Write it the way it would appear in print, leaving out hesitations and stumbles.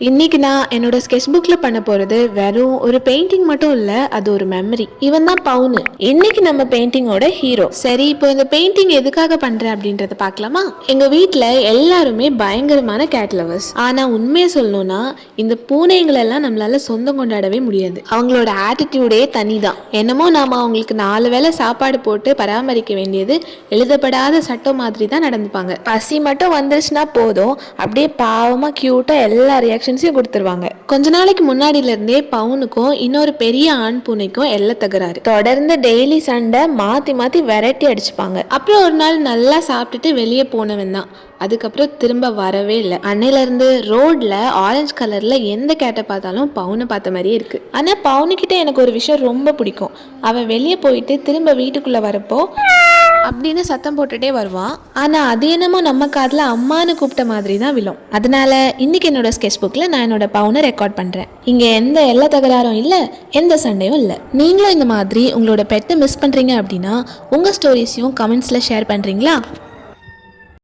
இன்னைக்கு நான் என்னோட ஸ்கெட்ச் புக்ல பண்ண போறது வெறும் ஒரு பெயிண்டிங் மட்டும் இல்ல, அது ஒரு மெமரி. இவன் தான் பவுனு, இன்னைக்கு நம்ம பெயிண்டிங்கோட ஹீரோ. சரி, இப்போ இந்த பெயிண்டிங் எதுக்காக பண்றேன் அப்படின்றத பார்க்கலாமா? எங்க வீட்ல எல்லாருமே பயங்கரமான கேட் லவர்ஸ். ஆனா உண்மையை சொல்லணும்னா இந்த பூனைங்களை எல்லாம் நம்மளால சொந்தம் கொண்டாடவே முடியாது. அவங்களோட ஆட்டிடியூடே தனிதான். என்னமோ நாம அவங்களுக்கு 4 வேளை சாப்பாடு போட்டு பராமரிக்க வேண்டியது எழுதப்படாத சட்டம் மாதிரி தான் நடந்துப்பாங்க. பசி மட்டும் வந்துருச்சுன்னா போதும், அப்படியே பாவமா கியூட்டா எல்லா ரியாக்ஷன்ஸையும் கொடுத்துருவாங்க. கொஞ்ச நாளைக்கு முன்னாடில இருந்தே பவுனுக்கும் இன்னொரு பெரிய ஆண் பூனைக்கும் எல்லை தகராறு. தொடர்ந்து டெய்லி சண்டை, மாத்தி மாத்தி வெரைட்டி அடிச்சுப்பாங்க. அப்புறம் ஒரு நாள் நல்லா சாப்பிட்டுட்டு வெளியே போனவன் தான். அதுக்கப்புறம் திரும்ப வரவே இல்லை. அன்னையில இருந்து ரோட்ல ஆரஞ்சு கலர்ல எந்த கேட்டை பார்த்தாலும் பவுனை பார்த்த மாதிரியே இருக்கு. ஆனா பவுனுக்கிட்ட எனக்கு ஒரு விஷயம் ரொம்ப பிடிக்கும். அவன் வெளியே போயிட்டு திரும்ப வீட்டுக்குள்ள வரப்போ அப்படின்னு சத்தம் போட்டுட்டே வருவான். ஆனா அது என்னமோ நம்ம காதுல அம்மானு கூப்பிட்ட மாதிரி தான் விழும். அதனால இன்னைக்கு என்னோட ஸ்கெட்ச் புக்ல நான் என்னோட பவுனை ரெக்கார்ட் பண்றேன். இங்க எந்த எல்லா தகராறும் இல்ல, எந்த சண்டையும் இல்ல. நீங்களும் இந்த மாதிரி உங்களோட பெட்டை மிஸ் பண்றீங்க அப்படின்னா உங்க ஸ்டோரிஸையும் கமெண்ட்ஸ்ல ஷேர் பண்றீங்களா?